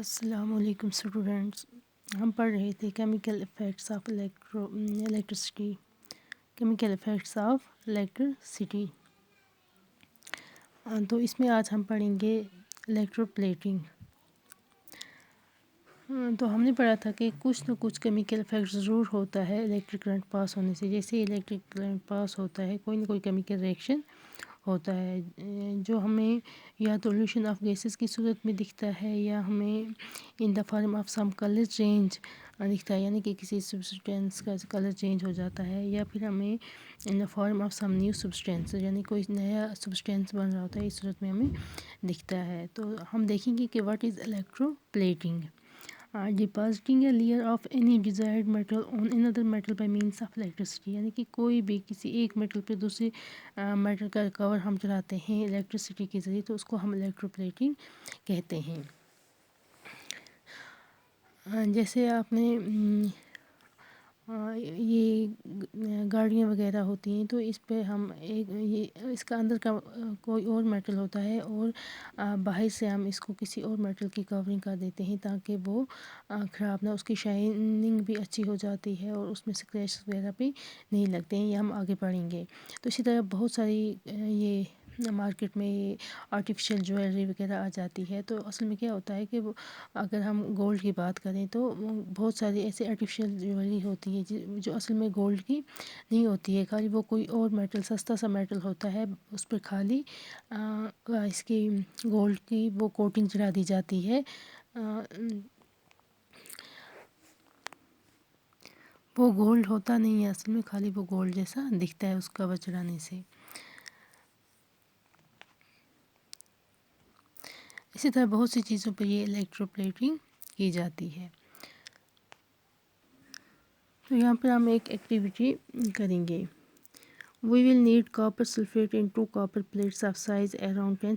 السلام علیکم اسٹوڈینٹس، ہم پڑھ رہے تھے کیمیکل افیکٹس آف الیکٹرسٹی تو اس میں آج ہم پڑھیں گے الیکٹرو پلیٹنگ۔ تو ہم نے پڑھا تھا کہ کچھ نہ کچھ کیمیکل افیکٹ ضرور ہوتا ہے الیکٹرک کرنٹ پاس ہونے سے۔ جیسے الیکٹرک کرنٹ پاس ہوتا ہے، کوئی نہ کوئی کیمیکل ریئیکشن ہوتا ہے جو ہمیں یا تو ریلیوشن آف گیسز کی صورت میں دکھتا ہے، یا ہمیں in the form of some colour change دکھتا ہے، یعنی کہ کسی سبسٹینس کا کلر چینج ہو جاتا ہے، یا پھر ہمیں in the form of some new substance, یعنی کوئی نیا سبسٹینس بن رہا ہوتا ہے، اس صورت میں ہمیں دکھتا ہے۔ تو ہم دیکھیں گے کہ what is electro plating. Depositing a layer of any desired metal on another metal by means of electricity، یعنی کہ کوئی بھی کسی ایک میٹل پہ دوسرے میٹل کا کور ہم چلاتے ہیں الیکٹریسٹی کے ذریعے، تو اس کو ہم الیکٹرو پلیٹنگ کہتے ہیں۔ جیسے آپ نے یہ گاڑیاں وغیرہ ہوتی ہیں، تو اس پہ ہم اس کا اندر کا کوئی اور میٹل ہوتا ہے، اور باہر سے ہم اس کو کسی اور میٹل کی کورنگ کر دیتے ہیں تاکہ وہ خراب نہ، اس کی شائننگ بھی اچھی ہو جاتی ہے، اور اس میں اسکریچ وغیرہ بھی نہیں لگتے ہیں۔ یہ ہم آگے پڑھیں گے۔ تو اسی طرح بہت ساری یہ مارکیٹ میں یہ آرٹیفیشیل جویلری وغیرہ آ جاتی ہے۔ تو اصل میں کیا ہوتا ہے کہ اگر ہم گولڈ کی بات کریں تو بہت ساری ایسے آرٹیفیشیل جویلری ہوتی ہے جو اصل میں گولڈ کی نہیں ہوتی ہے، خالی وہ کوئی اور میٹل، سستا سا میٹل ہوتا ہے، اس پہ خالی اس کی گولڈ کی وہ کوٹنگ چڑھا دی جاتی ہے۔ وہ گولڈ ہوتا نہیں ہے اصل میں، خالی وہ گولڈ جیسا دکھتا ہے اس کور چڑھانے سے۔ اسی طرح بہت سی چیزوں پہ یہ الیکٹرو پلیٹنگ کی جاتی ہے۔ تو یہاں پر ہم ایک ایکٹیویٹی کریں گے۔ We will need copper sulfate in 2 copper plates of size around 10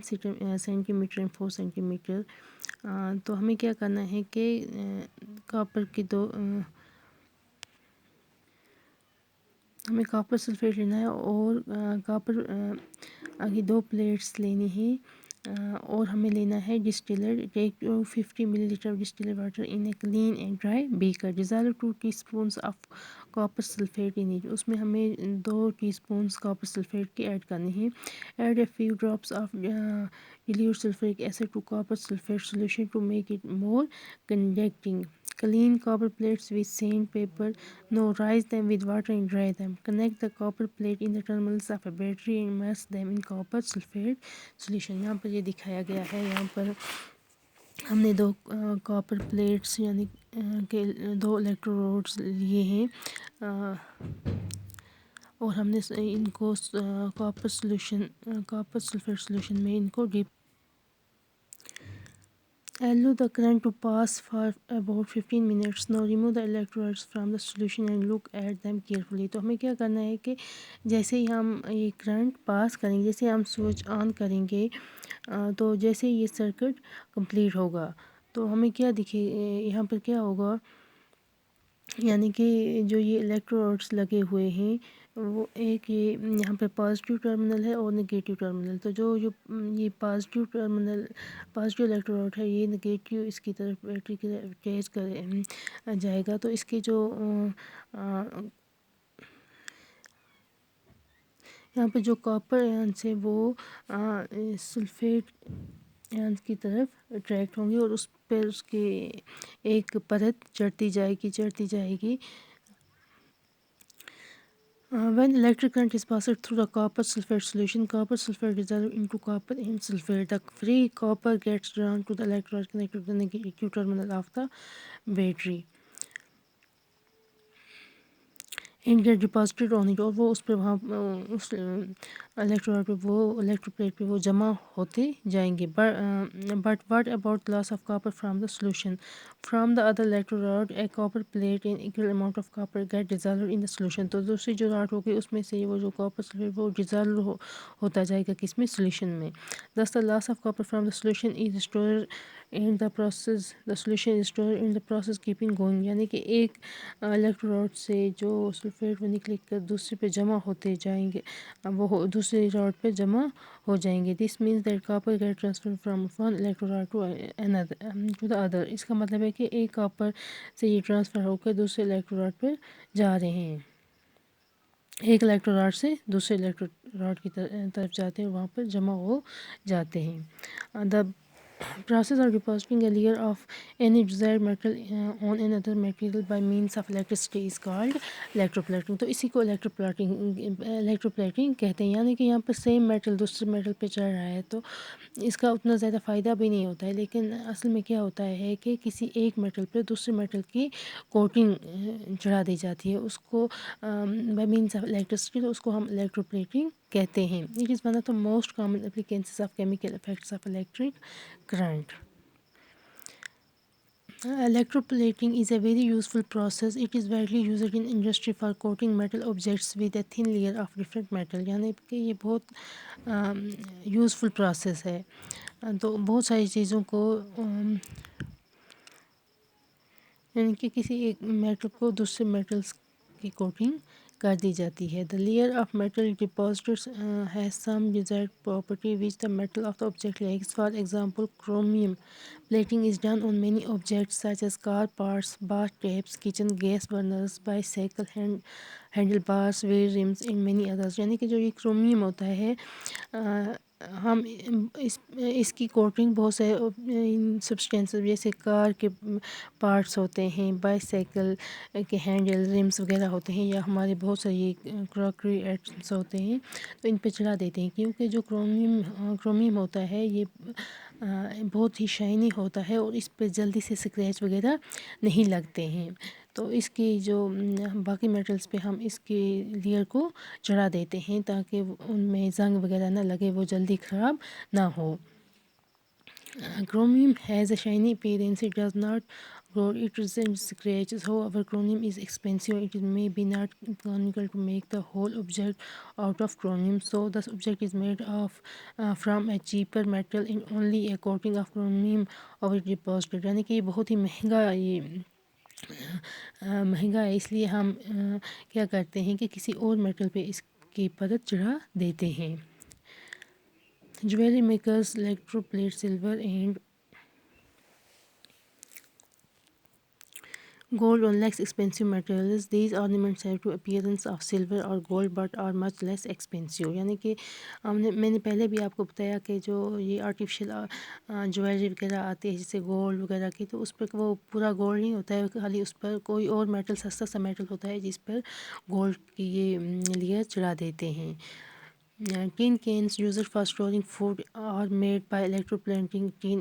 centimeter and 4 centimeter۔ تو ہمیں کیا کرنا ہے کہ کاپر کی ہمیں کاپر سلفیٹ لینا ہے، اور کاپر کی 2 پلیٹس لینی ہیں، اور ہمیں لینا ہے ڈسٹلر۔ Take 50 millilitre distilled water in a clean and dry beaker. Dissolve 2 teaspoons of copper sulphate in it. اس میں ہمیں 2 ٹی اسپونس کاپر سلفیٹ کی ایڈ کرنی ہے۔ Add a few drops of dilute sulfuric acid to copper sulfate solution to make it more conducting۔ Clean copper plates with sandpaper. Now rise them with water and dry them. Connect the copper plate in the terminals of a battery and immerse them in copper sulfate solution۔ یہاں پر یہ دکھایا گیا ہے، یہاں پر ہم نے 2 copper plates یعنی کہ 2 الیکٹروڈس لیے ہیں، اور ہم نے ان کو کاپر سلفیٹ سولوشن میں ان کو dip. Allow the current to pass for about 15 minutes. Now remove the electrodes from the solution and look at them carefully۔ تو ہمیں کیا کرنا ہے کہ جیسے ہی ہم یہ کرنٹ پاس کریں گے، جیسے ہم سوئچ آن کریں گے، تو جیسے یہ سرکٹ کمپلیٹ ہوگا تو ہمیں کیا دکھے، یہاں پر کیا ہوگا، یعنی کہ جو یہ الیکٹروڈس لگے ہوئے ہیں وہ ایک یہاں پہ پازیٹیو ٹرمینل ہے اور نگیٹیو ٹرمینل۔ تو جو یہ پازیٹیو ٹرمینل، پازیٹیو الیکٹروڈ ہے، یہ نگیٹیو اس کی طرف بیٹری کی طرف اٹیچ جائے گا، تو اس کے جو یہاں پہ جو کاپر آئنس ہے وہ سلفیٹ آئنس کی طرف اٹریکٹ ہوں گے، اور اس پہ اس کی ایک پرت چڑھتی جائے گی۔ When electric current is passed through the copper sulfate solution, copper sulfate dissolves into copper and sulfate. The free copper gets drawn to the electrode connected to the negative terminal of the battery and get deposited on it۔ اور وہ اس پہ وہاں اس electrode پہ وہ electro plate پہ وہ جمع ہوتے جائیں گے۔ But what about loss of copper from the solution؟ From the other electrode, a copper plate and equal amount of copper get dissolved in the solution۔ تو دوسری جو راڈ ہوگی اس میں سے وہ جو کاپر سلفیٹ وہ ڈیزالو ہوتا جائے گا کس میں، سولوشن میں۔ Thus the loss of copper from the solution is stored in the process، the solution is stored in the process keeping going۔ یعنی کہ ایک الیکٹروڈ سے جو سلفیٹ وہ نکل کر دوسرے پہ جمع ہوتے جائیں گے، وہ دوسرے راڈ پہ جمع ہو جائیں گے. This means that copper get transfer from one electrode to the other. اس کا مطلب ہے کہ ایک کاپر سے یہ ٹرانسفر ہو کر دوسرے الیکٹروڈ پہ جا رہے ہیں، ایک الیکٹروڈ سے دوسرے الیکٹروڈ کی طرف جاتے ہیں، وہاں پر جمع ہو جاتے ہیں. دا process of depositing a layer of any desired metal on another material by means of electricity is called electroplating. تو اسی کو electroplating کہتے ہیں. یعنی کہ یہاں پر سیم میٹل دوسرے میٹل پہ چڑھ رہا ہے تو اس کا اتنا زیادہ فائدہ بھی نہیں ہوتا ہے، لیکن اصل میں کیا ہوتا ہے کہ کسی ایک میٹل پہ دوسرے میٹل کی کوٹنگ چڑھا دی جاتی ہے، اس کو بائی مینس آف الیکٹریسٹی، تو اس کو ہم electroplating کہتے ہیں. It is one of the most common applications of chemical effects of electric current. Electroplating is a very useful process. It is widely used in industry for coating metal objects with a thin layer of different metal. یعنی کہ یہ بہت useful process ہے. تو بہت ساری چیزوں کو یعنی کہ کسی ایک میٹل کو دوسرے میٹلز کی کوٹنگ کر دی جاتی ہے. The layer of metal deposited has some desired property which the metal of the object lacks. For example, chromium plating is done on many objects such as car parts, bath taps, kitchen gas burners, bicycle handlebars, wheel rims and many others. یعنی کہ جو یہ کرومیم ہوتا ہے ہم اس کی coating بہت سے سبسٹینسز جیسے کار کے پارٹس ہوتے ہیں، بائی سائیکل کے ہینڈل رمس وغیرہ ہوتے ہیں، یا ہمارے بہت ساری کراکری آئٹمس ہوتے ہیں تو ان پہ چڑھا دیتے ہیں، کیونکہ جو کرومیم ہوتا ہے یہ بہت ہی شائنی ہوتا ہے اور اس پہ جلدی سے اسکریچ وغیرہ نہیں لگتے ہیں. تو اس کی جو باقی میٹلز پہ ہم اس کی لیئر کو چڑھا دیتے ہیں تاکہ ان میں زنگ وغیرہ نہ لگے، وہ جلدی خراب نہ ہو. Chromium has a shiny appearance. It does not grow. It resents scratches. However, chromium is expensive. It may be not economical to make the whole object out of chromium. So the object is made of from a cheaper metal and only a coating of chromium over it deposited. یعنی کہ یہ بہت ہی مہنگا ہے، اس لیے ہم کیا کرتے ہیں کہ کسی اور میٹل پہ اس کی پرت چڑھا دیتے ہیں. Jewelry makers electroplate silver and gold on less expensive materials. These ornaments have the appearance of silver or gold but are much less expensive. یعنی کہ میں نے پہلے بھی آپ کو بتایا کہ جو یہ آرٹیفیشل جویلری وغیرہ آتی ہے جیسے گولڈ وغیرہ کی، تو اس پر وہ پورا گولڈ نہیں ہوتا ہے، خالی اس پر کوئی اور میٹل سستا سا میٹل ہوتا ہے جس پر گولڈ کی یہ لیئر چڑھا دیتے ہیں. Tin cans used for storing food are made by electroplating tin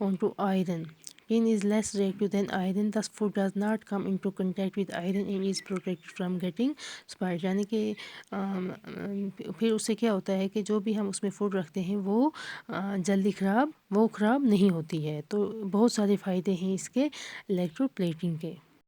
onto iron. Tin is less reactive than iron, thus food does not come into contact with iron and is protected from getting spoiled. یعنی کہ پھر اس سے کیا ہوتا ہے کہ جو بھی ہم اس میں فوڈ رکھتے ہیں وہ جلدی خراب نہیں ہوتی ہے. تو بہت سارے فائدے ہیں اس کے electroplating کے.